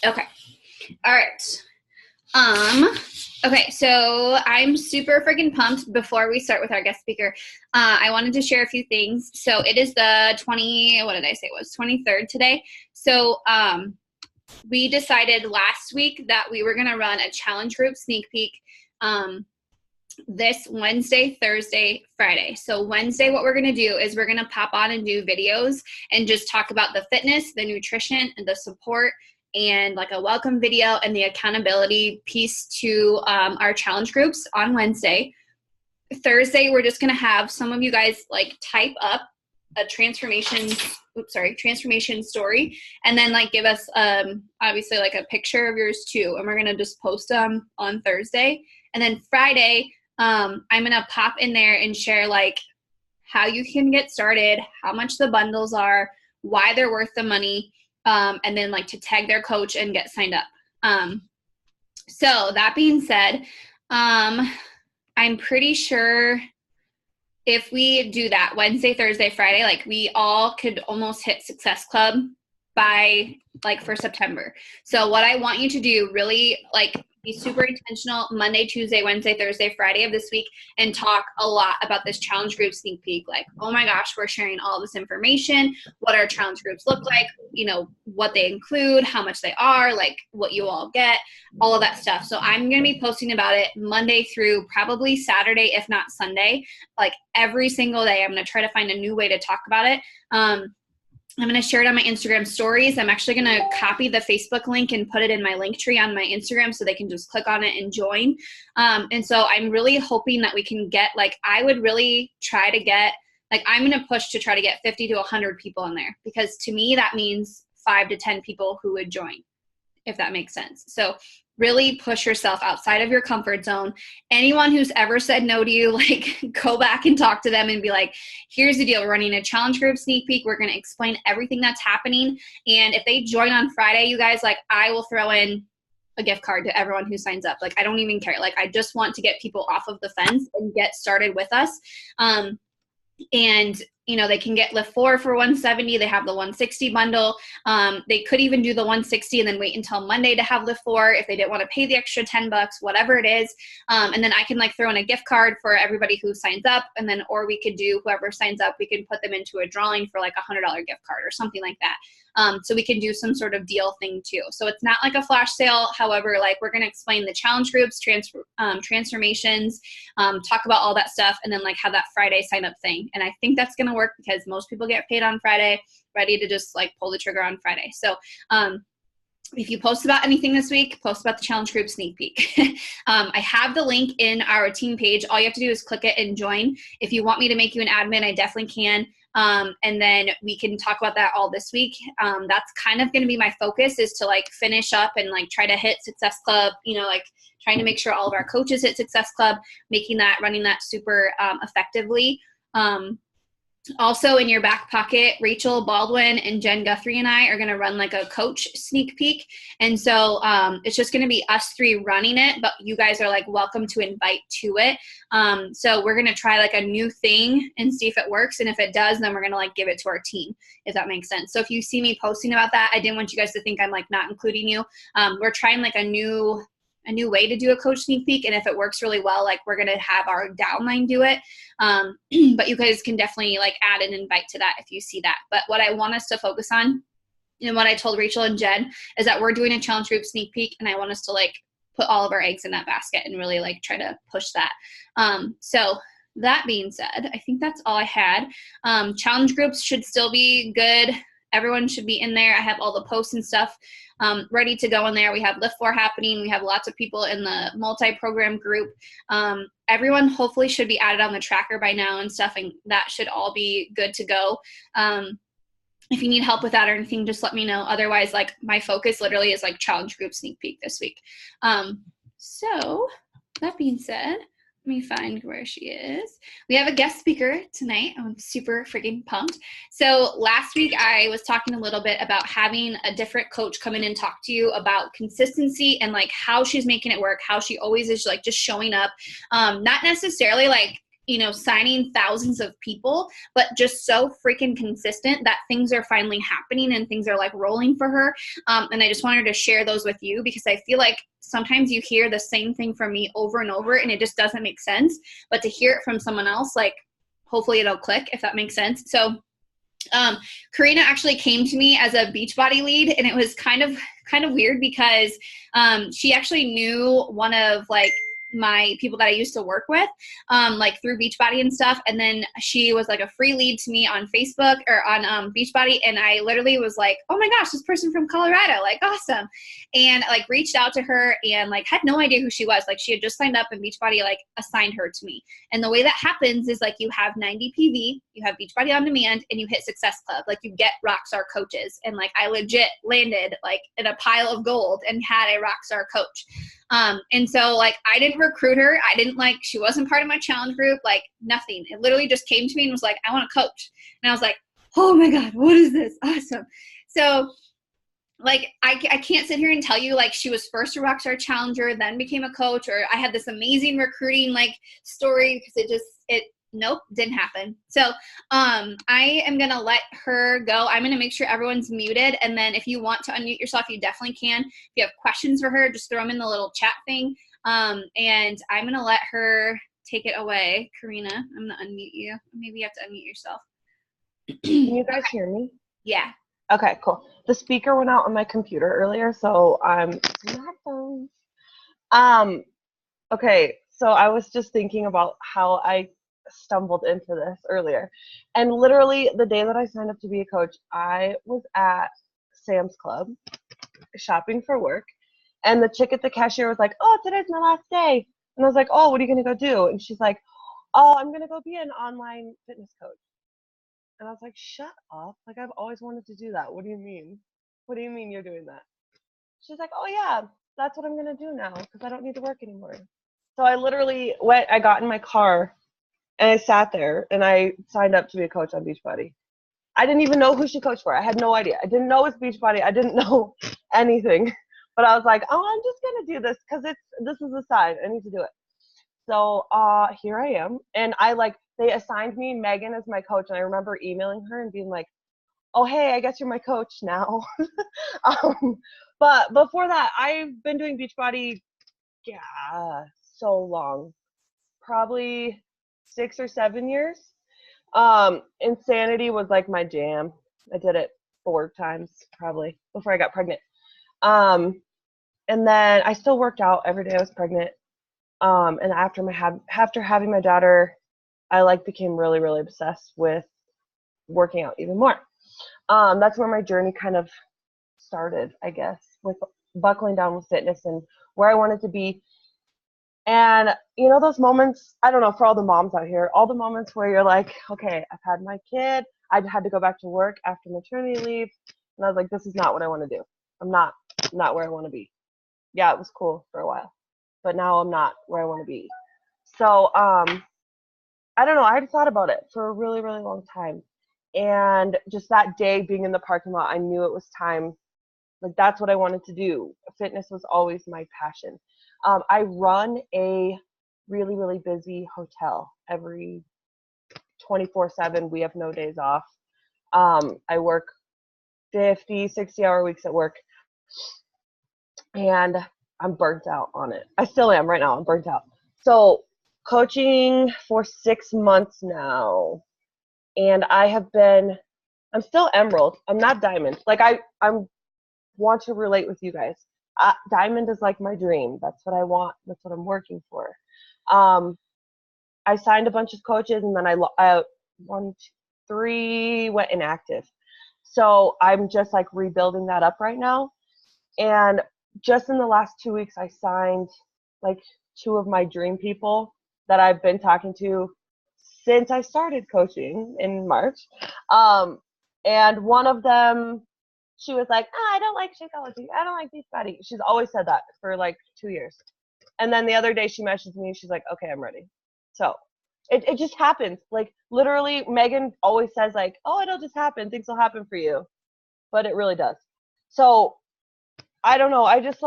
Okay. All right. Okay, so I'm super freaking pumped. Before we start with our guest speaker, I wanted to share a few things. So it is the 23rd today. So we decided last week that we were going to run a challenge group sneak peek this Wednesday, Thursday, Friday. So Wednesday, what we're going to do is we're going to pop on and do videos and just talk about the fitness, the nutrition, and the support, and like a welcome video and the accountability piece to our challenge groups on Wednesday. Thursday, we're just going to have some of you guys like type up a transformation story, and then like give us obviously like a picture of yours too, and we're going to just post them on Thursday. And then Friday, I'm going to pop in there and share like how you can get started, how much the bundles are, why they're worth the money, and then like to tag their coach and get signed up. So that being said, I'm pretty sure if we do that Wednesday, Thursday, Friday, like we all could almost hit Success Club by like for September. So what I want you to do really like be super intentional Monday, Tuesday, Wednesday, Thursday, Friday of this week and talk a lot about this challenge group sneak peek. Like, oh my gosh, we're sharing all this information, what our challenge groups look like, you know, what they include, how much they are, like what you all get, all of that stuff. So I'm going to be posting about it Monday through probably Saturday, if not Sunday, like every single day. I'm going to try to find a new way to talk about it. I'm going to share it on my Instagram stories. I'm actually going to copy the Facebook link and put it in my link tree on my Instagram so they can just click on it and join. And so I'm really hoping that we can get, like, I would really try to get, like, I'm going to push to try to get 50 to 100 people in there, because to me that means 5 to 10 people who would join, if that makes sense. So really push yourself outside of your comfort zone. Anyone who's ever said no to you, like go back and talk to them and be like, here's the deal. We're running a challenge group sneak peek. We're going to explain everything that's happening. And if they join on Friday, you guys, like I will throw in a gift card to everyone who signs up. Like, I don't even care. Like, I just want to get people off of the fence and get started with us. And you know, they can get lift 4 for $170. They have the 160 bundle. They could even do the 160 and then wait until Monday to have lift 4 if they didn't want to pay the extra $10, whatever it is. And then I can like throw in a gift card for everybody who signs up. And then, or we could do, whoever signs up, we can put them into a drawing for like $100 gift card or something like that. So we can do some sort of deal thing too. So it's not like a flash sale. However, like we're going to explain the challenge groups, transformations, talk about all that stuff, and then like have that Friday sign up thing. And I think that's going to work because most people get paid on Friday, ready to just like pull the trigger on Friday. So if you post about anything this week, post about the challenge group sneak peek. I have the link in our team page. All you have to do is click it and join. If you want me to make you an admin, I definitely can. And then we can talk about that all this week. That's kind of going to be my focus, is to like finish up and like try to hit Success Club, you know, like trying to make sure all of our coaches hit Success Club, running that super effectively. Also in your back pocket, Rachel Baldwin and Jen Guthrie and I are going to run like a coach sneak peek. And so it's just going to be us 3 running it, but you guys are like welcome to invite to it. So we're going to try like a new thing and see if it works. And if it does, then we're going to like give it to our team, if that makes sense. So if you see me posting about that, I didn't want you guys to think I'm like not including you. We're trying like a new way to do a coach sneak peek. And if it works really well, like we're going to have our downline do it. But you guys can definitely like add an invite to that if you see that. But what I want us to focus on, and what I told Rachel and Jen, is that we're doing a challenge group sneak peek, and I want us to like put all of our eggs in that basket and really like try to push that. So that being said, I think that's all I had. Challenge groups should still be good. Everyone should be in there. I have all the posts and stuff ready to go in there. We have Lift 4 happening. We have lots of people in the multi-program group. Everyone hopefully should be added on the tracker by now and stuff, and that should all be good to go. If you need help with that or anything, just let me know. Otherwise, like my focus literally is like challenge group sneak peek this week. So that being said, let me find where she is. We have a guest speaker tonight. I'm super freaking pumped. So last week I was talking a little bit about having a different coach come in and talk to you about consistency and like how she's making it work, how she always is like just showing up. Not necessarily like signing thousands of people, but just so freaking consistent that things are finally happening and things are like rolling for her. And I just wanted to share those with you because I feel like sometimes you hear the same thing from me over and over and it just doesn't make sense. But to hear it from someone else, like hopefully it'll click, if that makes sense. So Karina actually came to me as a Beachbody lead, and it was kind of weird because she actually knew one of like my people that I used to work with, like through Beachbody and stuff. And then she was like a free lead to me on Facebook or on Beachbody. And I literally was like, oh my gosh, this person from Colorado, like awesome. And like reached out to her and like had no idea who she was. Like she had just signed up and Beachbody like assigned her to me. And the way that happens is like you have 90 PV, you have Beachbody on demand, and you hit Success Club. Like you get Rockstar coaches. And like I legit landed like in a pile of gold and had a Rockstar coach. And so like I didn't recruit her. I didn't like, she wasn't part of my challenge group, like nothing. It literally just came to me and was like, I want to coach. And I was like, oh my God, what is this? Awesome. So like, I can't sit here and tell you like she was first a Rockstar Challenger, then became a coach, or I had this amazing recruiting like story because nope, didn't happen. So I am going to let her go. I'm going to make sure everyone's muted. And then if you want to unmute yourself, you definitely can. If you have questions for her, just throw them in the little chat thing. And I'm going to let her take it away. Karina, I'm going to unmute you. Maybe you have to unmute yourself. Can you guys hear me? Yeah. Okay, cool. The speaker went out on my computer earlier, so I'm not phone. Okay, so I was just thinking about how I stumbled into this earlier. And literally the day that I signed up to be a coach, I was at Sam's Club shopping for work, and the chick at the cashier was like, oh, today's my last day. And I was like, oh, what are you going to go do? And she's like, oh, I'm going to go be an online fitness coach. And I was like, shut up. Like, I've always wanted to do that. What do you mean? What do you mean you're doing that? She's like, oh, yeah, that's what I'm going to do now because I don't need to work anymore. So I literally I got in my car and I sat there and I signed up to be a coach on Beachbody. I didn't even know who she coached for. I had no idea. I didn't know it was Beachbody. I didn't know anything. But I was like, oh, I'm just going to do this because this is a sign. I need to do it. So here I am. And they assigned me Megan as my coach. And I remember emailing her and being like, oh, hey, I guess you're my coach now. But before that, I've been doing Beachbody, so long, probably 6 or 7 years. Insanity was like my jam. I did it 4 times probably before I got pregnant. And then I still worked out every day I was pregnant. And after having my daughter, I became really, really obsessed with working out even more. That's where my journey kind of started, I guess, with buckling down with fitness and where I wanted to be. And those moments, I don't know, for all the moms out here, all the moments where you're like, okay, I've had my kid, I had to go back to work after maternity leave, and I was like, this is not what I want to do. I'm not where I want to be. Yeah, it was cool for a while, but now I'm not where I want to be. So I don't know, I had thought about it for a really, really long time. And just that day being in the parking lot, I knew it was time. Like, that's what I wanted to do. Fitness was always my passion. I run a really, really busy hotel every 24/7. We have no days off. I work 50, 60-hour weeks at work. And I'm burnt out on it. I still am right now. I'm burnt out. So coaching for 6 months now. And I'm still emerald. I'm not diamond. Like I'm want to relate with you guys. Diamond is like my dream. That's what I want. That's what I'm working for. I signed a bunch of coaches, and then I 1, 2, 3 went inactive. So I'm just rebuilding that up right now. And just in the last 2 weeks, I signed 2 of my dream people that I've been talking to since I started coaching in March. And one of them, she was like, I don't like Shakeology. I don't like Beachbody. She's always said that for 2 years. And then the other day she messaged me and she's like, okay, I'm ready. So it just happens. Literally, Megan always says oh, it'll just happen. Things will happen for you. But it really does. So I don't know. I just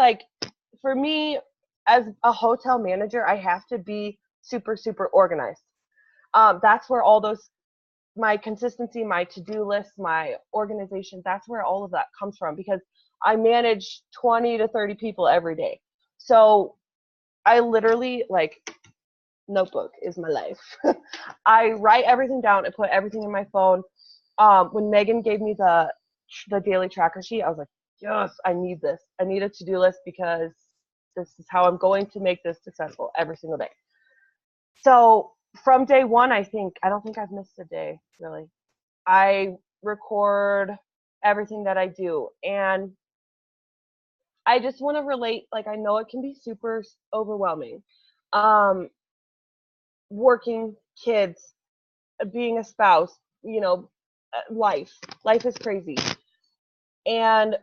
for me, as a hotel manager, I have to be super, super organized. That's where all those, my consistency, my to-do list, my organization, that's where all of that comes from, because I manage 20 to 30 people every day. So I literally, like, notebook is my life. I write everything down and put everything in my phone. When Megan gave me the daily tracker sheet, I was like, yes, I need this. I need a to-do list because this is how I'm going to make this successful every single day. So from day one, I don't think I've missed a day, really. I record everything that I do. And I just want to relate, like, I know it can be super overwhelming. Um, Working, kids, being a spouse, life. Life is crazy. And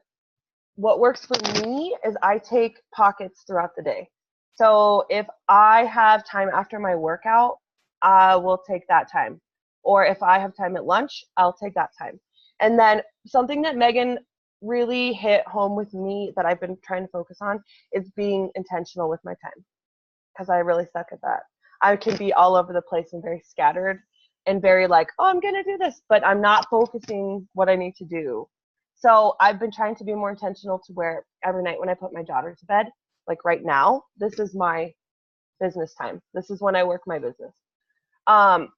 what works for me is I take pockets throughout the day. So if I have time after my workout, I will take that time. Or if I have time at lunch, I'll take that time. And then something that Megan really hit home with me that I've been trying to focus on is being intentional with my time, because I really suck at that. I can be all over the place and very scattered and very like, oh, I'm going to do this, but I'm not focusing what I need to do. So I've been trying to be more intentional to where every night when I put my daughter to bed, like right now, this is my business time. This is when I work my business. I'm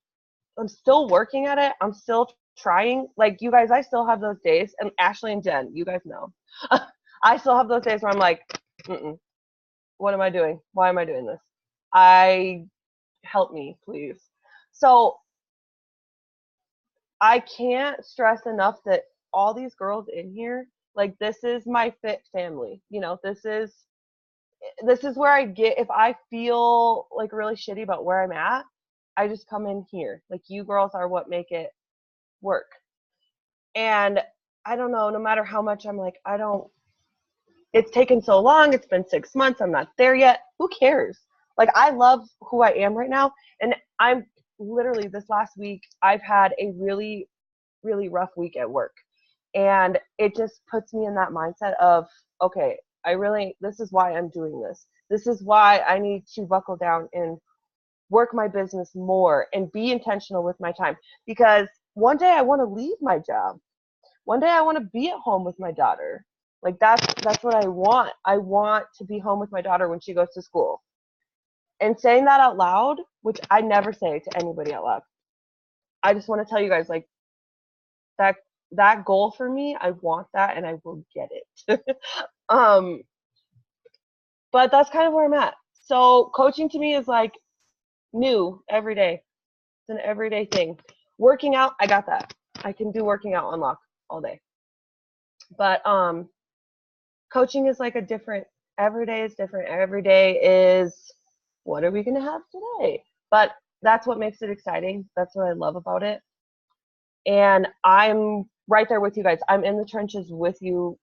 still working at it. I'm still trying. Like, you guys, I still have those days. And Ashley and Jen, you guys know. I still have those days where I'm like, what am I doing? Why am I doing this? Help me, please. So I can't stress enough that all these girls in here, like, this is my fit family. This is where I get, if I feel like really shitty about where I'm at, I just come in here. Like, you girls are what make it work. And I don't know, no matter how much I'm like, it's taken so long, it's been 6 months, I'm not there yet. Who cares? Like, I love who I am right now. And I'm literally, this last week, I've had a really, really rough week at work. And it just puts me in that mindset of, okay, this is why I'm doing this. This is why I need to buckle down and work my business more and be intentional with my time. Because one day I want to leave my job. One day I want to be at home with my daughter. Like, that's what I want. I want to be home with my daughter when she goes to school. And saying that out loud, which I never say to anybody out loud, I just want to tell you guys, like, that goal for me, I want that and I will get it. But that's kind of where I'm at. So coaching to me is like new every day. It's an everyday thing. Working out, I got that. I can do working out on lock all day. But coaching is like a different, every day is different. Every day is, what are we going to have today? But that's what makes it exciting. That's what I love about it. And I'm right there with you guys. I'm in the trenches with you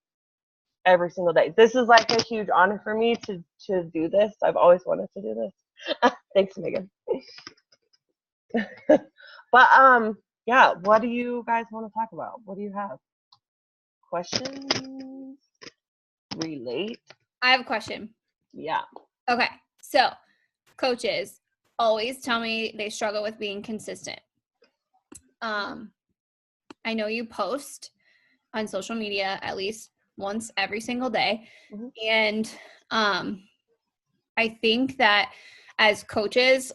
every single day. This is like a huge honor for me to do this. I've always wanted to do this. Thanks, Megan. But yeah, what do you guys want to talk about? What do you have? Questions? Relate? I have a question. Yeah. Okay. So coaches always tell me they struggle with being consistent. I know you post on social media at least once every single day. Mm-hmm. And I think that as coaches,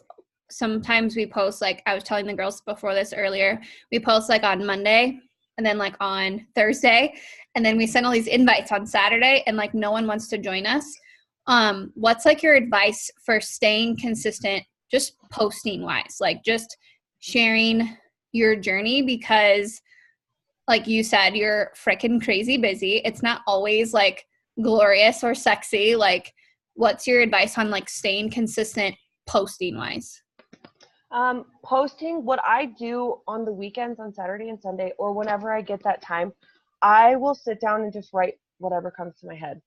sometimes we post, like I was telling the girls before this earlier, we post like on Monday and then like on Thursday, and then we send all these invites on Saturday and like no one wants to join us. What's like your advice for staying consistent, just posting wise, like just sharing your journey? Because like you said, you're freaking crazy busy. It's not always like glorious or sexy. Like, what's your advice on like staying consistent posting wise? Posting, what I do on the weekends, on Saturday and Sunday, or whenever I get that time, I will sit down and just write whatever comes to my head.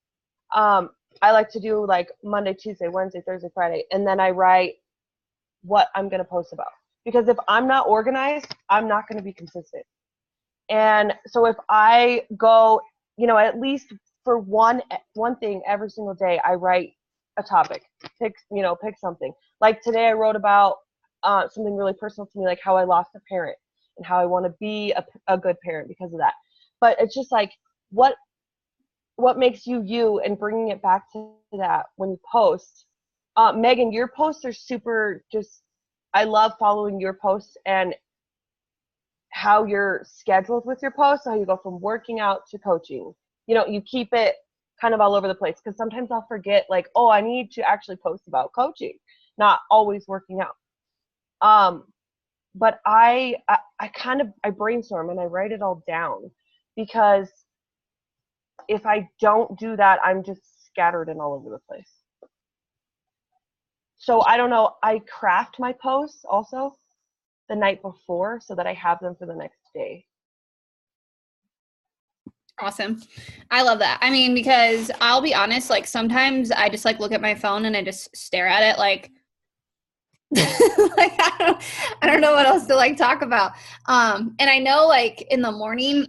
I like to do like Monday, Tuesday, Wednesday, Thursday, Friday, and then I write what I'm going to post about. Because if I'm not organized, I'm not going to be consistent. And so if I go, at least for one thing every single day, I write a topic, pick something. Like today I wrote about something really personal to me, like how I lost a parent and how I want to be a good parent because of that. But it's just like, what makes you you, and bringing it back to that when you post. Megan, your posts are super, just, I love following your posts and how you're scheduled with your posts, how you go from working out to coaching. You know, you keep it kind of all over the place, because sometimes I'll forget, like, oh, I need to actually post about coaching, not always working out. But I kind of, I brainstorm and I write it all down, because if I don't do that, I'm just scattered and all over the place. So I don't know, I craft my posts also the night before so that I have them for the next day. Awesome. I love that. I mean, because I'll be honest, like sometimes I just like look at my phone and I just stare at it like, like I don't know what else to like talk about. And I know like in the morning,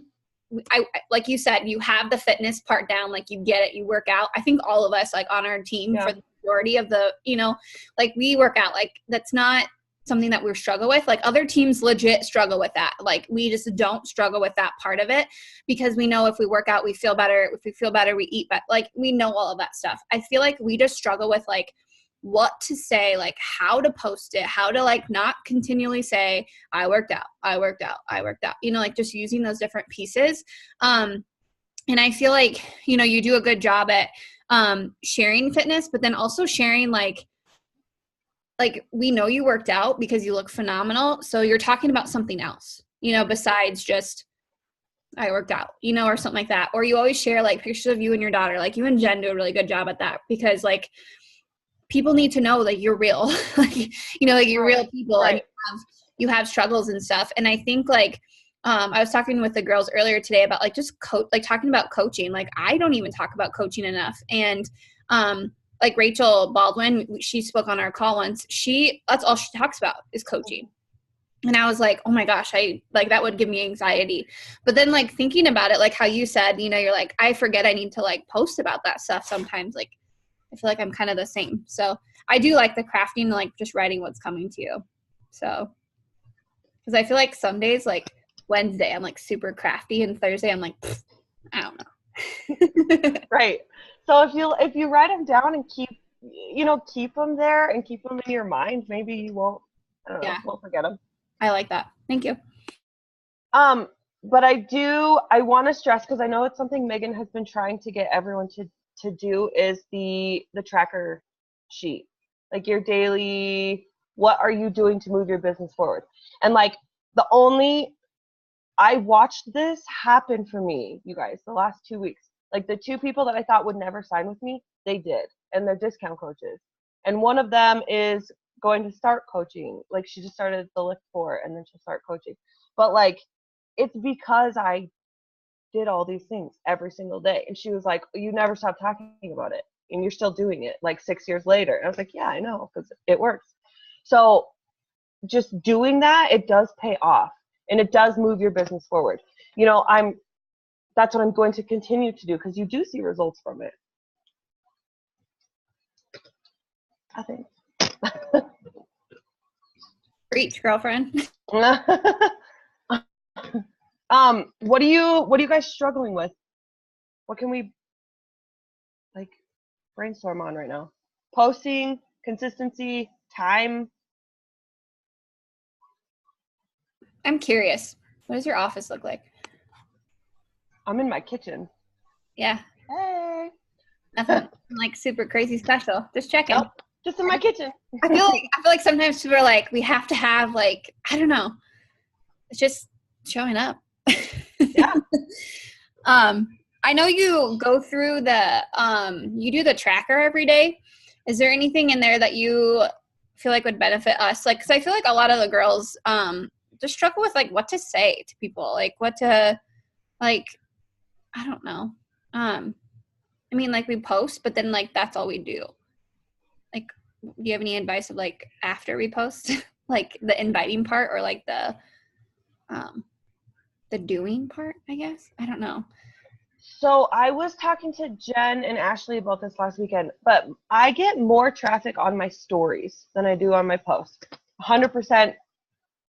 I like you said, you have the fitness part down, like you get it, you work out. I think all of us like on our team for the majority of the, you know, like we work out, like that's not something that we struggle with. Like other teams legit struggle with that. Like we just don't struggle with that part of it, because we know if we work out, we feel better. If we feel better, we eat better. Like we know all of that stuff. I feel like we just struggle with like what to say, like how to post it, how to like not continually say, I worked out, I worked out, I worked out, you know, like just using those different pieces. And I feel like, you know, you do a good job at sharing fitness, but then also sharing like we know you worked out because you look phenomenal. So you're talking about something else, you know, besides just I worked out, you know, or something like that. Or you always share like pictures of you and your daughter. Like you and Jen do a really good job at that, because like people need to know that you're real, like, you know, like you're real people, right. And you have struggles and stuff. And I think like, I was talking with the girls earlier today about like just like talking about coaching. Like I don't even talk about coaching enough. And, like Rachel Baldwin, she spoke on our call once. That's all she talks about is coaching. And I was like, oh my gosh, that would give me anxiety. But then like thinking about it, like how you said, you know, you're like, I forget I need to like post about that stuff sometimes. Like, I feel like I'm kind of the same. So I do like the crafting, like just writing what's coming to you. So, because I feel like some days, like Wednesday, I'm like super crafty, and Thursday, I'm like, I don't know. Right. So if you write them down and keep them there and keep them in your mind, maybe you won't. I don't know. Won't forget them. I like that. Thank you. But I want to stress, because I know it's something Megan has been trying to get everyone to do, is the tracker sheet, like your daily, what are you doing to move your business forward? And like I watched this happen for me, you guys, the last 2 weeks. Like the two people that I thought would never sign with me, they did, and they're discount coaches. And one of them is going to start coaching. Like she just started the Lift 4, and then she'll start coaching. But like, it's because I did all these things every single day. And she was like, you never stop talking about it, and you're still doing it like 6 years later. And I was like, yeah, I know, because it works. So just doing that, it does pay off, and it does move your business forward. You know, that's what I'm going to continue to do, because you do see results from it. I think. Preach, girlfriend. What are you guys struggling with? What can we like brainstorm on right now? Posting, consistency, time. I'm curious. What does your office look like? I'm in my kitchen. Yeah. Hey. Nothing like super crazy special. Just checking. Nope, just in my kitchen. I feel like sometimes people are like, we have to have like, I don't know. It's just showing up. Yeah. I know you go through you do the tracker every day. Is there anything in there that you feel like would benefit us? Like, cause I feel like a lot of the girls, just struggle with like what to say to people, like what to, like, I don't know. I mean, like we post, but then like, that's all we do. Like, do you have any advice of like after we post, like the inviting part, or like the doing part, I guess? I don't know. So I was talking to Jen and Ashley about this last weekend, but I get more traffic on my stories than I do on my posts. 100%,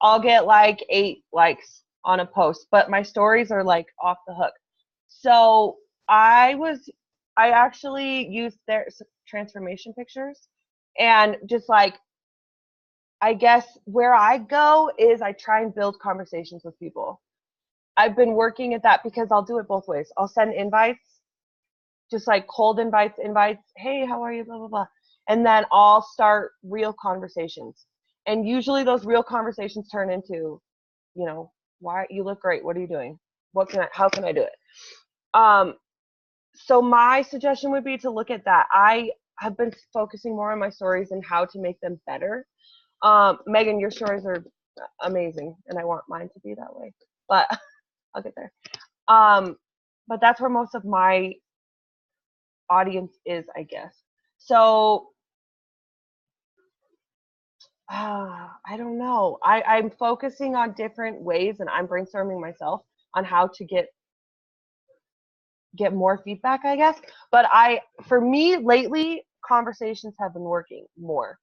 I'll get like 8 likes on a post, but my stories are like off the hook. So I actually used their transformation pictures, and just like, I guess where I go is I try and build conversations with people. I've been working at that because I'll do it both ways. I'll send invites, just like cold invites, hey, how are you, blah, blah, blah. And then I'll start real conversations. And usually those real conversations turn into, why you look great. What are you doing? How can I do it? So my suggestion would be to look at that. I have been focusing more on my stories and how to make them better. Megan, your stories are amazing, and I want mine to be that way, but I'll get there. But that's where most of my audience is, I guess. So I don't know. I'm focusing on different ways, and I'm brainstorming myself on how to get more feedback, I guess. But for me lately, conversations have been working more.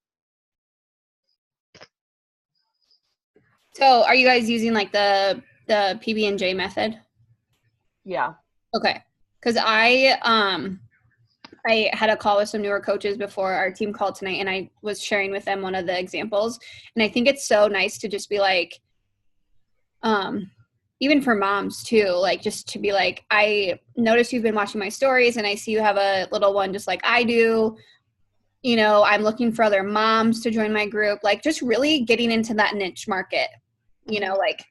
So are you guys using like the PB&J method? Yeah. Okay. Because I had a call with some newer coaches before our team called tonight, and I was sharing with them one of the examples. And I think it's so nice to just be like, even for moms too, like just to be like, I noticed you've been watching my stories and I see you have a little one just like I do. I'm looking for other moms to join my group, like just really getting into that niche market, like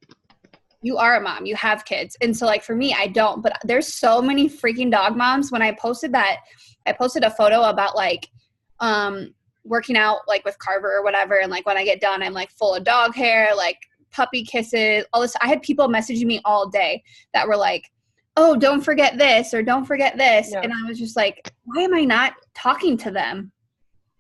you are a mom, you have kids. And so like for me, I don't, but there's so many freaking dog moms. When I posted a photo about like, working out like with Carver or whatever. And like, when I get done, I'm like full of dog hair, like puppy kisses, all this. I had people messaging me all day that were like, oh, don't forget this, or don't forget this. Yeah. And I was just like, why am I not talking to them?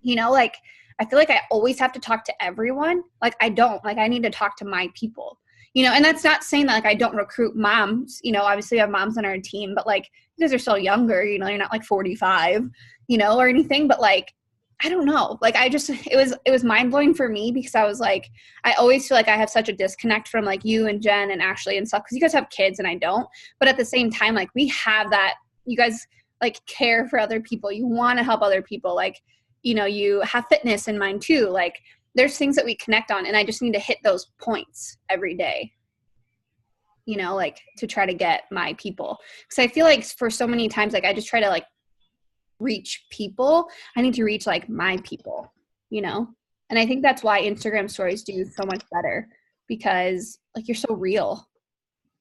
Like, I feel like I always have to talk to everyone. Like, I don't. Like, I need to talk to my people, and that's not saying that, like, I don't recruit moms. Obviously we have moms on our team, but, like, you guys are so younger, you're not, like, 45, or anything. But, like, I don't know. Like, it was mind-blowing for me because I was, like, I always feel like I have such a disconnect from, like, you and Jen and Ashley and stuff because you guys have kids and I don't. But at the same time, like, we have that. You guys, like, care for other people. You want to help other people. Like, you have fitness in mind too. Like, there's things that we connect on, and I just need to hit those points every day, like to try to get my people. Because I feel like for so many times, like I just try to like reach people. I need to reach like my people, and I think that's why Instagram stories do so much better because like you're so real,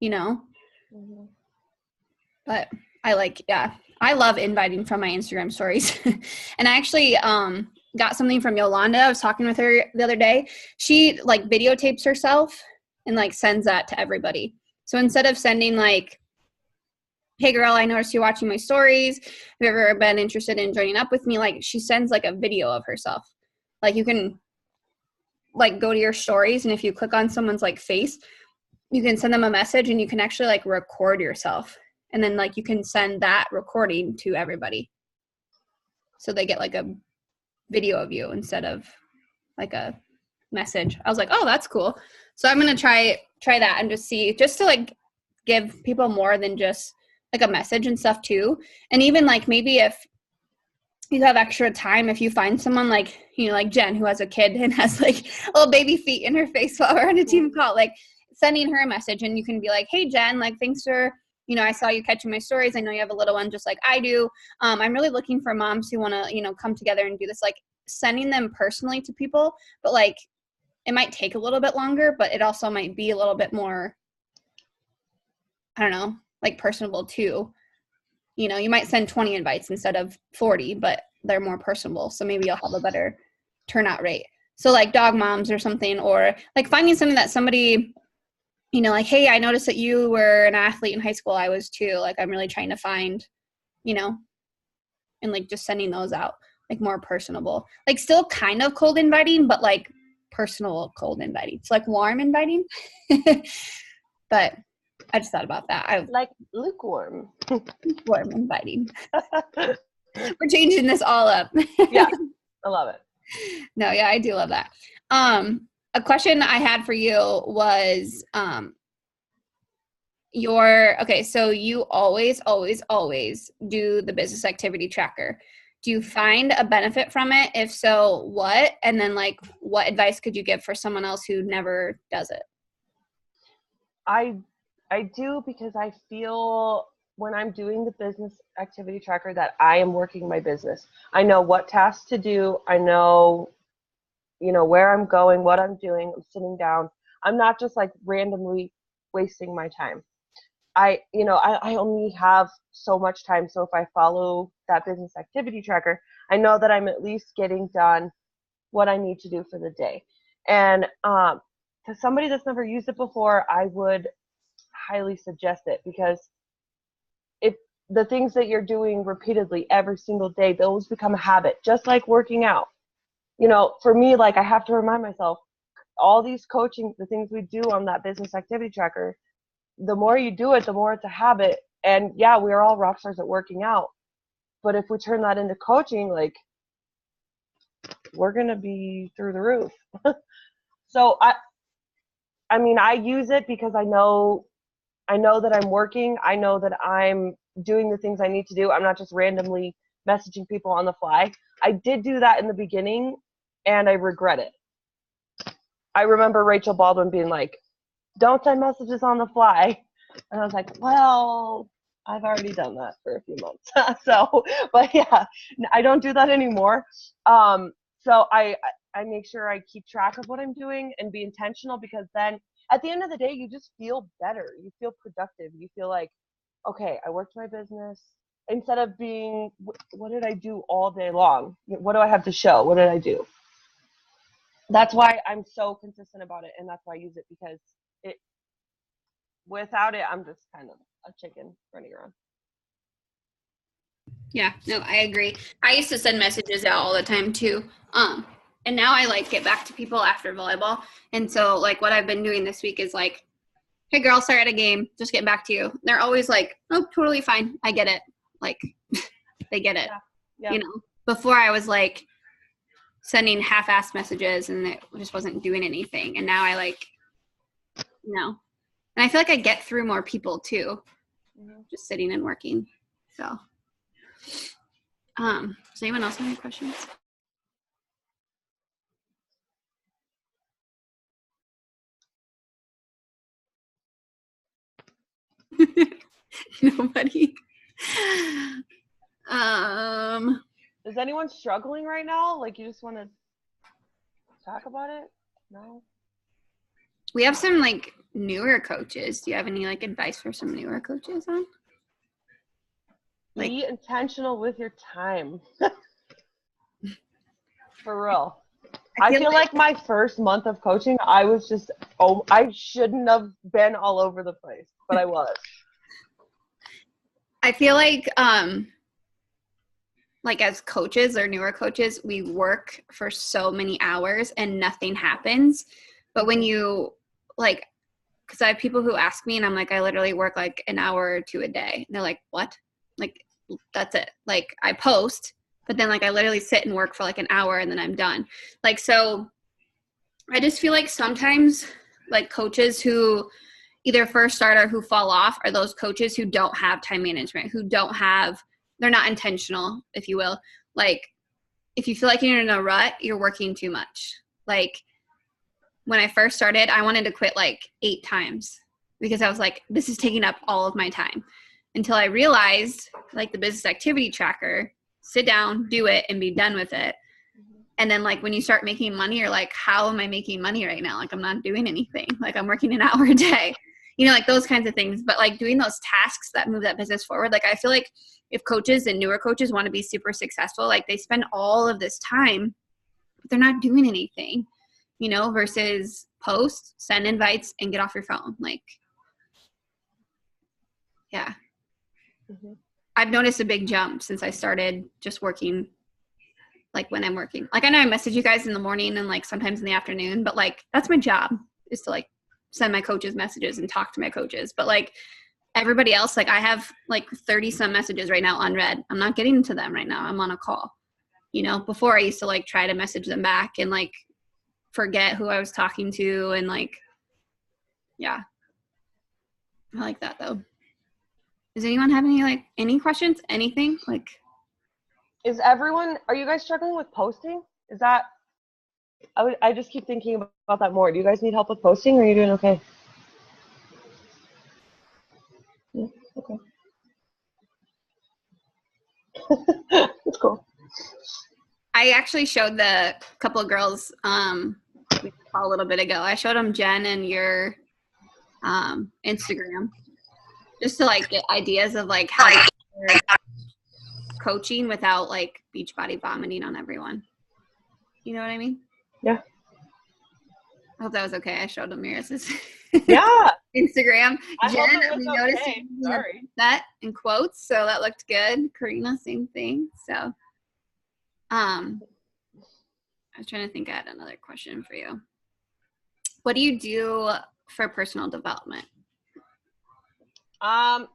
Mm-hmm. But I love inviting from my Instagram stories. And I actually got something from Yolanda. I was talking with her the other day. She like videotapes herself and like sends that to everybody. So instead of sending like, hey girl, I noticed you're watching my stories. Have you ever been interested in joining up with me? Like, she sends like a video of herself. Like, you can like go to your stories, and if you click on someone's like face, you can send them a message and you can actually like record yourself. And then like you can send that recording to everybody. So they get like a video of you instead of like a message. I was like, oh, that's cool. So I'm going to try that and just to like give people more than just like a message and stuff too. And even like maybe if you have extra time, if you find someone like, like Jen who has a kid and has like little baby feet in her face while we're on a team call, like sending her a message, and you can be like, hey Jen, like thanks for, I saw you catching my stories. I know you have a little one just like I do. I'm really looking for moms who want to, come together and do this, like sending them personally to people. But like, it might take a little bit longer, but it also might be a little bit more, I don't know, like personable too. You might send 20 invites instead of 40, but they're more personable. So maybe you'll have a better turnout rate. So like dog moms or something, or like finding something that somebody, like, hey, I noticed that you were an athlete in high school. I was too. Like, I'm really trying to find, and like just sending those out, like more personable, like still kind of cold inviting, but like personal cold inviting. It's like warm inviting. But I just thought about that. I like lukewarm. Lukewarm inviting. We're changing this all up. Yeah, I love it. No, yeah, I do love that. a question I had for you was, so you always, always, always do the business activity tracker. Do you find a benefit from it? If so, what? And then like, what advice could you give for someone else who never does it? I do, because I feel when I'm doing the business activity tracker that I am working my business. I know what tasks to do. I know, where I'm going, what I'm doing. I'm sitting down. I'm not just like randomly wasting my time. I only have so much time. So if I follow that business activity tracker, I know that I'm at least getting done what I need to do for the day. And to somebody that's never used it before, I would highly suggest it, because if the things that you're doing repeatedly every single day, those become a habit, just like working out. For me, like, I have to remind myself, all these coaching, the things we do on that business activity tracker, the more you do it, the more it's a habit. And yeah, we're all rock stars at working out, but if we turn that into coaching, like, we're going to be through the roof. So I use it because I know that I'm working. I know that I'm doing the things I need to do. I'm not just randomly messaging people on the fly. I did do that in the beginning, and I regret it. I remember Rachel Baldwin being like, don't send messages on the fly. And I was like, well, I've already done that for a few months. But yeah, I don't do that anymore. So I make sure I keep track of what I'm doing and be intentional, because then at the end of the day, you just feel better. You feel productive. You feel like, okay, I worked my business, instead of being, what did I do all day long? What do I have to show? What did I do? That's why I'm so consistent about it. And that's why I use it, because without it, I'm just kind of a chicken running around. Yeah, no, I agree. I used to send messages out all the time too. And now I like get back to people after volleyball. And so like what I've been doing this week is like, hey girl, sorry at a game, just get back to you. And they're always like, oh, totally fine. I get it. Like they get it. Yeah. Before I was like sending half-assed messages and it just wasn't doing anything. And now I like, and I feel like I get through more people too, just sitting and working. So, does anyone else have any questions? Nobody. Is anyone struggling right now? Like, you just want to talk about it? No. We have some like newer coaches. Do you have any like advice for some newer coaches on? Like, be intentional with your time. For real. I feel like my first month of coaching, I was just, I shouldn't have been all over the place, but I was. I feel like as coaches or newer coaches, we work for so many hours and nothing happens. But when you because I have people who ask me and I'm like, I literally work like an hour or two a day. And they're like, what? Like, that's it. Like, I post, but then like I literally sit and work for like an hour and then I'm done. Like, so I just feel like sometimes like coaches who either first start or who fall off are those coaches who don't have time management, they're not intentional, if you will. Like, if you feel like you're in a rut, you're working too much. Like, when I first started, I wanted to quit like 8 times because I was like, this is taking up all of my time, until I realized like the business activity tracker, sit down, do it, and be done with it. And then like when you start making money, you're like, how am I making money right now? Like, I'm not doing anything. Like, I'm working an hour a day, like those kinds of things. But like doing those tasks that move that business forward, like I feel like if coaches and newer coaches want to be super successful, like they spend all of this time, but they're not doing anything, versus post, send invites, and get off your phone. Like, yeah. Mm-hmm. I've noticed a big jump since I started just working, like when I'm working. Like, I know I message you guys in the morning and like sometimes in the afternoon, but like that's my job, is to like send my coaches messages and talk to my coaches. But like everybody else, like I have like 30 some messages right now unread. I'm not getting to them right now. I'm on a call. Before I used to like try to message them back and like forget who I was talking to, and like, yeah, I like that though. Does anyone have any questions? Anything like? Are you guys struggling with posting? Is that, I just keep thinking about that more. Do you guys need help with posting, or are you doing okay? Yeah, okay. That's cool. I actually showed the couple of girls a little bit ago. I showed them Jen and your Instagram just to like get ideas of like how to do coaching without like Beachbody vomiting on everyone. You know what I mean? Yeah. I hope that was okay. I showed them yours. Yeah. Instagram. I hope Jen, it was we noticed okay. you Sorry. that in quotes, so that looked good. Karina, same thing. So, I was trying to think. I had another question for you. What do you do for personal development? I'm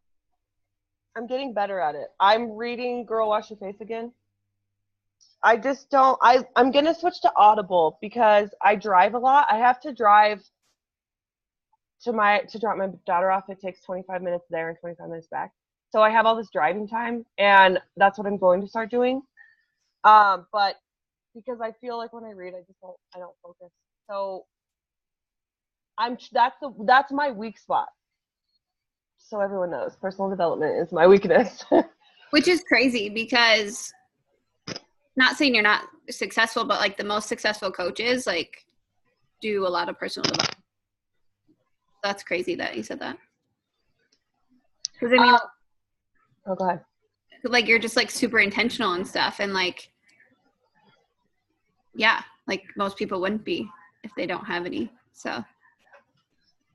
getting better at it. I'm reading Girl Wash Your Face again. I just don't. I'm gonna switch to Audible because I drive a lot. I have to drive to drop my daughter off. It takes 25 minutes there and 25 minutes back. So I have all this driving time, and that's what I'm going to start doing. But because I feel like when I read, I don't focus. So that's my weak spot. So everyone knows personal development is my weakness. Which is crazy because, not saying you're not successful, but like the most successful coaches like do a lot of personal development. That's crazy that you said that. Because I mean, oh, go ahead. like you're just like super intentional and stuff, and like, yeah, like most people wouldn't be if they don't have any. So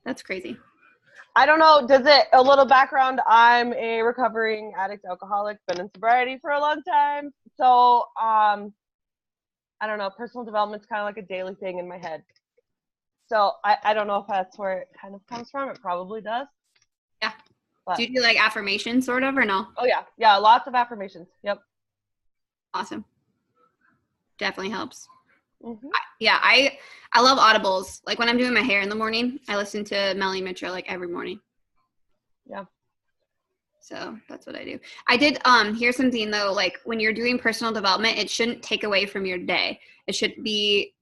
that's crazy. I don't know. A little background? I'm a recovering addict, alcoholic, been in sobriety for a long time. So, I don't know. Personal development's kind of like a daily thing in my head. So I don't know if that's where it kind of comes from. It probably does. Yeah. But, do you do like affirmations sort of or no? Oh yeah. Yeah. Lots of affirmations. Yep. Awesome. Definitely helps. Mm-hmm. I love audibles. Like when I'm doing my hair in the morning, I listen to Melanie Mitchell like every morning. Yeah. So that's what I do. I did here's something though, like when you're doing personal development, it shouldn't take away from your day. It should be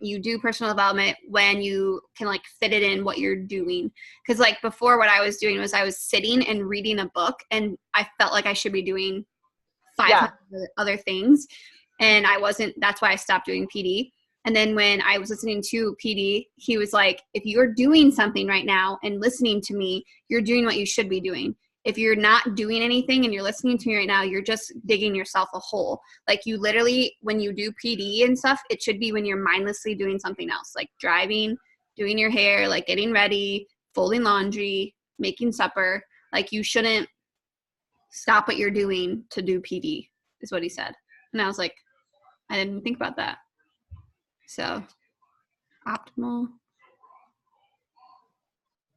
you do personal development when you can like fit it in what you're doing. Because like before, what I was doing was I was sitting and reading a book, and I felt like I should be doing 500 other things, and I wasn't. That's why I stopped doing PD. And then when I was listening to PD, he was like, if you're doing something right now and listening to me, you're doing what you should be doing. If you're not doing anything and you're listening to me right now, you're just digging yourself a hole. Like you literally, when you do PD and stuff, it should be when you're mindlessly doing something else, like driving, doing your hair, like getting ready, folding laundry, making supper. Like you shouldn't stop what you're doing to do PD, is what he said. And I was like, I didn't think about that. So optimal.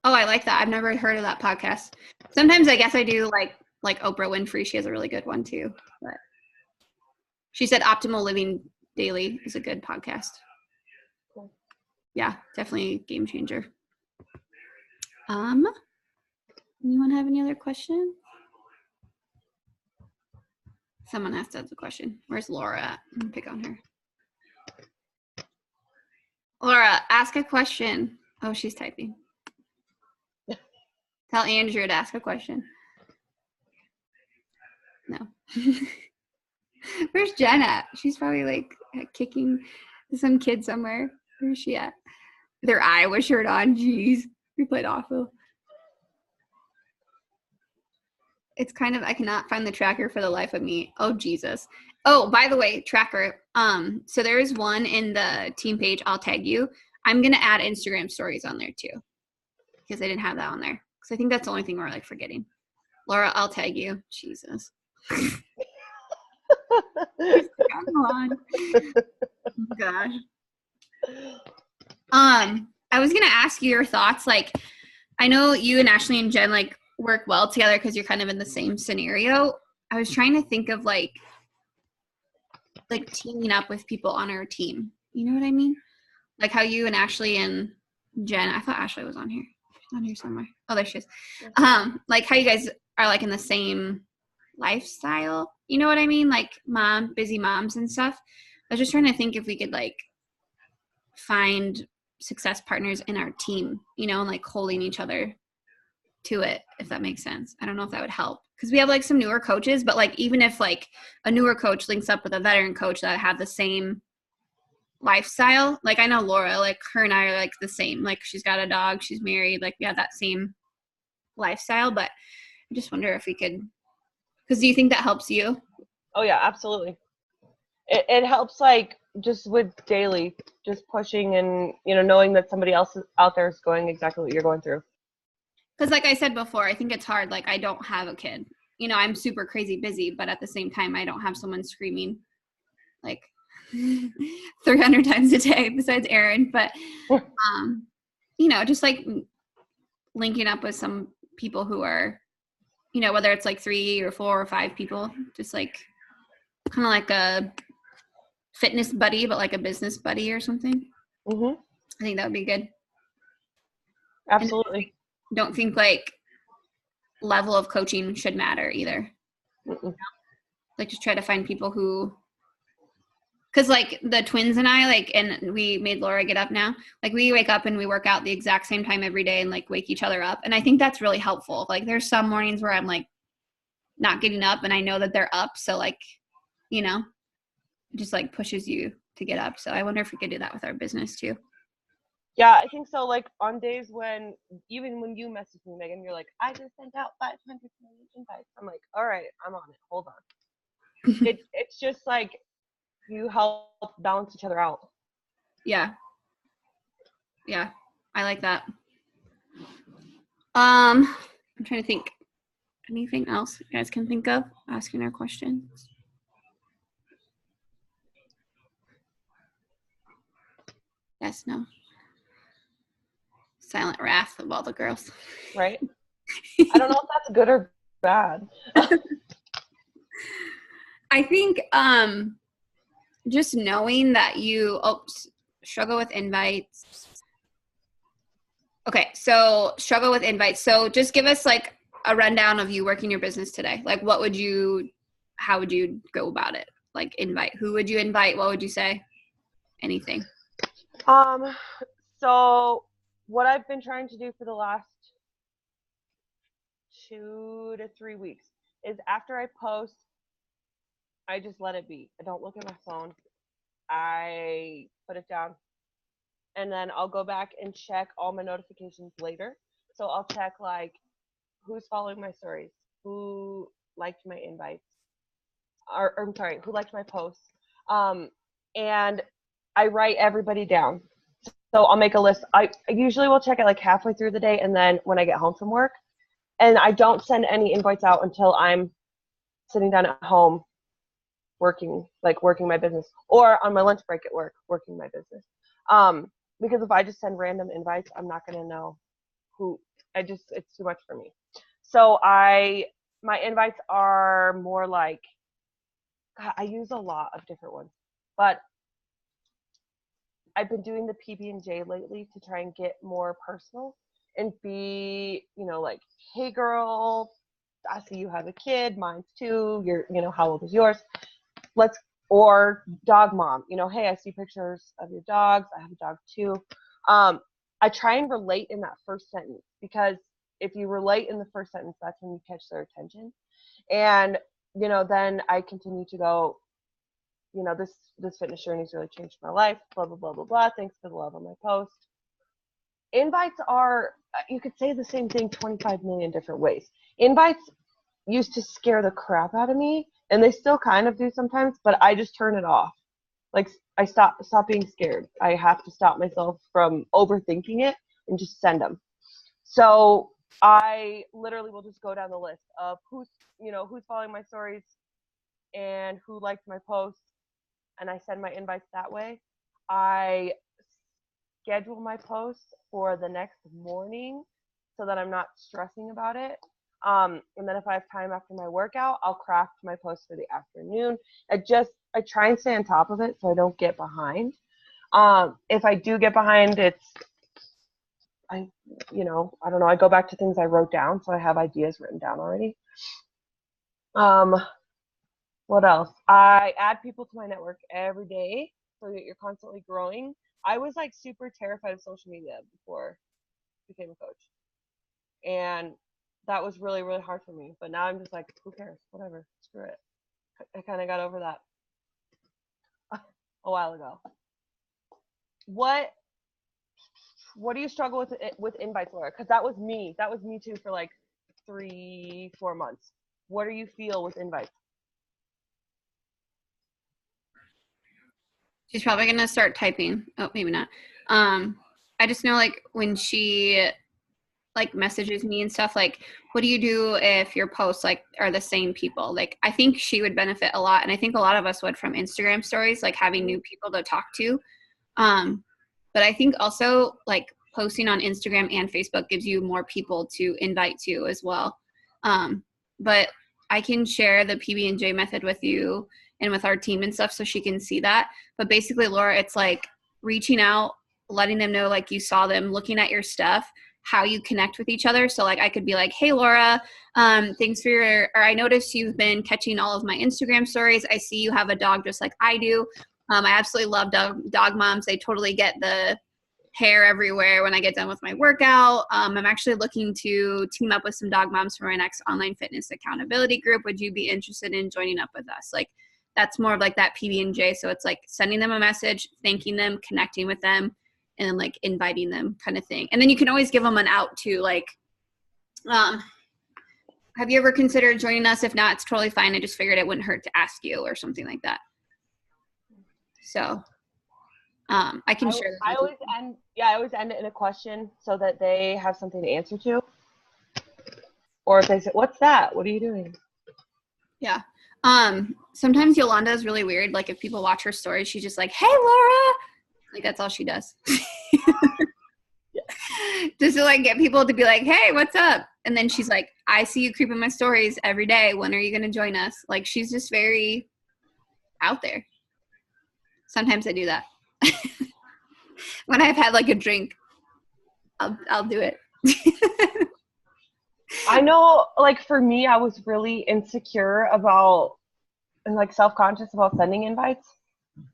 Oh, I like that. I've never heard of that podcast. Sometimes I guess I do like Oprah Winfrey. She has a really good one too. But she said Optimal Living Daily is a good podcast. Cool. Yeah, definitely a game changer. Anyone have any other questions? Someone has to ask a question. Where's Laura at? I'm gonna pick on her. Laura, ask a question. Oh, she's typing. Tell Andrew to ask a question. No. Where's Jen at? She's probably like kicking some kid somewhere. Where's she at? Their Iowa shirt on. Jeez. We played awful. It's kind of, I cannot find the tracker for the life of me. Oh, Jesus. Oh, by the way, tracker. So there is one in the team page. I'll tag you. I'm going to add Instagram stories on there too, because I didn't have that on there. Because I think that's the only thing we're like forgetting. Laura, I'll tag you. Jesus. Come on. Oh, gosh. I was gonna ask you your thoughts. Like, I know you and Ashley and Jen like work well together because you're kind of in the same scenario. I was trying to think of like teaming up with people on our team. You know what I mean? Like how you and Ashley and Jen, I thought Ashley was on here. She's on here somewhere. Oh, there she is. Like how you guys are like in the same lifestyle. You know what I mean? Like busy moms and stuff. I was just trying to think if we could like find success partners in our team, you know, and like holding each other to it, if that makes sense. I don't know if that would help because we have like some newer coaches, but like even if like a newer coach links up with a veteran coach that have the same lifestyle, like I know Laura, like her and I are like the same, like she's got a dog, she's married, like we have that same lifestyle. But I just wonder if we could, because do you think that helps you? Oh yeah, absolutely. It helps like just with daily, just pushing and, you know, knowing that somebody else out there is going exactly what you're going through. Because like I said before, I think it's hard. Like I don't have a kid, you know, I'm super crazy busy, but at the same time, I don't have someone screaming like 300 times a day besides Aaron. But, you know, just like linking up with some people who are, you know, whether it's like 3 or 4 or 5 people, just like kind of like a fitness buddy, but like a business buddy or something. Mm-hmm. I think that would be good. Absolutely. And don't think like level of coaching should matter either. Mm-mm. Like just try to find people who, because like the twins and I, like, and we made Laura get up now, like we wake up and we work out the exact same time every day and like wake each other up. And I think that's really helpful. Like there's some mornings where I'm like not getting up and I know that they're up. So like, you know, it just like pushes you to get up. So I wonder if we could do that with our business too. Yeah, I think so. Like on days when, even when you message me, Megan, you're like, I just sent out 500 million invites. I'm like, all right, I'm on it. Hold on. It's just like you help balance each other out. Yeah. Yeah. I like that. I'm trying to think. Anything else you guys can think of asking our questions? Yes, no. Silent wrath of all the girls. Right? I don't know if that's good or bad. I think just knowing that you struggle with invites. Okay, so struggle with invites. So just give us like a rundown of you working your business today. Like how would you go about it? Like invite. Who would you invite? What would you say? Anything. So what I've been trying to do for the last 2 to 3 weeks is after I post, I just let it be. I don't look at my phone. I put it down. And then I'll go back and check all my notifications later. So I'll check like who's following my stories, who liked my invites, or I'm sorry, who liked my posts. And I write everybody down. So I'll make a list. I usually will check it like halfway through the day and then when I get home from work. And I don't send any invites out until I'm sitting down at home working my business, or on my lunch break at work working my business. Because if I just send random invites, I'm not going to know who. It's too much for me. So my invites are more like, God, I use a lot of different ones, but I've been doing the PB&J lately to try and get more personal and be, you know, like, hey girl, I see you have a kid, mine's too, how old is yours? Or dog mom, hey, I see pictures of your dogs, I have a dog too. I try and relate in that first sentence, because if you relate in the first sentence, that's when you catch their attention. And, then I continue to go, this fitness journey has really changed my life, blah, blah, blah, blah, blah. Thanks for the love on my post. Invites are, you could say the same thing 25 million different ways. Invites used to scare the crap out of me, and they still kind of do sometimes, but I just turn it off. Like, I stop being scared. I have to stop myself from overthinking it and just send them. So I literally will just go down the list of who's following my stories and who liked my posts, and I send my invites that way. I schedule my posts for the next morning so that I'm not stressing about it. And then if I have time after my workout, I'll craft my posts for the afternoon. I try and stay on top of it so I don't get behind. If I do get behind, I don't know, I go back to things I wrote down, so I have ideas written down already. What else? I add people to my network every day so that you're constantly growing. I was like super terrified of social media before I became a coach. And that was really, really hard for me. But now I'm just like, who cares? Whatever. Screw it. I kind of got over that a while ago. What do you struggle with invites, Laura? Because that was me. That was me too for like 3-4 months. What do you feel with invites? She's probably gonna start typing. Oh, maybe not. I just know like when she like messages me and stuff, like, what do you do if your posts like are the same people? Like, I think she would benefit a lot, and I think a lot of us would from Instagram stories, like having new people to talk to. But I think also like posting on Instagram and Facebook gives you more people to invite to as well. But I can share the PB&J method with you and with our team and stuff so she can see that. But basically, Laura, it's like reaching out, letting them know like you saw them, looking at your stuff, how you connect with each other. So like I could be like, hey, Laura, thanks for or I noticed you've been catching all of my Instagram stories. I see you have a dog just like I do. I absolutely love dog moms. They totally get the hair everywhere when I get done with my workout. I'm actually looking to team up with some dog moms for my next online fitness accountability group. Would you be interested in joining up with us? Like that's more of like that PB&J. So it's like sending them a message, thanking them, connecting with them, and then like inviting them kind of thing. And then you can always give them an out to like, have you ever considered joining us? If not, it's totally fine. I just figured it wouldn't hurt to ask you or something like that. So I can share that. I always end it in a question so that they have something to answer to. Or if they say, what's that? What are you doing? Yeah. Sometimes Yolanda is really weird. Like if people watch her stories, she's just like, hey, Laura. Like that's all she does. Just to like get people to be like, hey, what's up? And then she's like, I see you creeping my stories every day. When are you going to join us? Like she's just very out there. Sometimes I do that. When I've had like a drink, I'll do it. I know, like for me, I was really insecure about and like self-conscious about sending invites.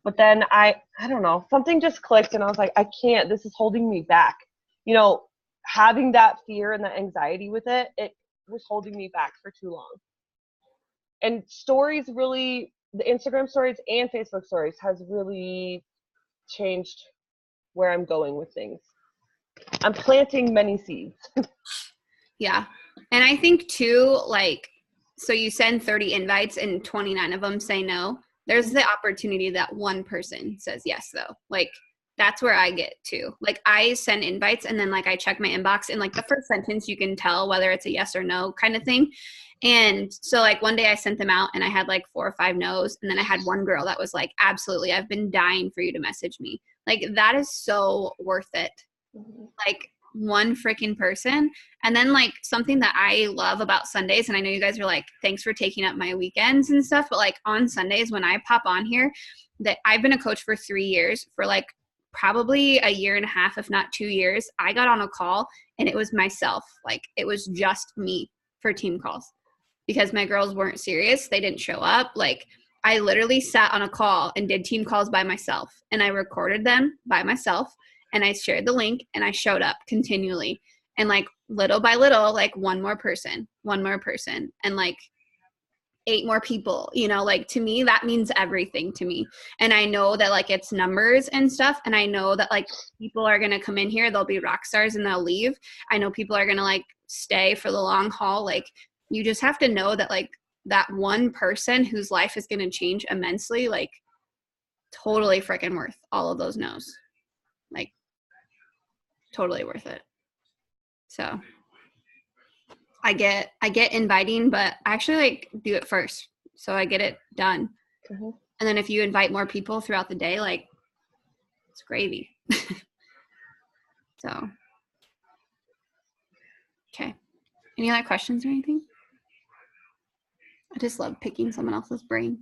But then I don't know, something just clicked and I was like, I can't, this is holding me back. You know, having that fear and that anxiety with it was holding me back for too long. And stories really, the Instagram stories and Facebook stories has really changed where I'm going with things. I'm planting many seeds. Yeah. And I think too, like, so you send 30 invites and 29 of them say no. There's the opportunity that one person says yes, though. Like, that's where I get to. Like, I send invites and then, like, I check my inbox and, like, the first sentence you can tell whether it's a yes or no kind of thing. And so, like, one day I sent them out and I had, like, 4 or 5 no's. And then I had one girl that was like, absolutely, I've been dying for you to message me. Like, that is so worth it. Like, one freaking person. And then like something that I love about Sundays, and I know you guys are like, thanks for taking up my weekends and stuff, but like on Sundays when I pop on here, that I've been a coach for 3 years, for like probably a year and a half, if not 2 years, I got on a call and it was myself. Like it was just me for team calls because my girls weren't serious. They didn't show up. Like I literally sat on a call and did team calls by myself and I recorded them by myself. And I shared the link and I showed up continually. And like little by little, like one more person, and like 8 more people, you know, like to me, that means everything to me. And I know that like it's numbers and stuff. And I know that like people are going to come in here, they'll be rock stars and they'll leave. I know people are going to like stay for the long haul. Like you just have to know that like that one person whose life is going to change immensely, like totally freaking worth all of those no's. Like totally worth it. So I get inviting, but I actually like do it first. So I get it done. Mm-hmm. And then if you invite more people throughout the day, like it's gravy. So, okay. Any other questions or anything? I just love picking someone else's brain.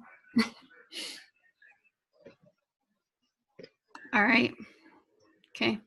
All right. Okay.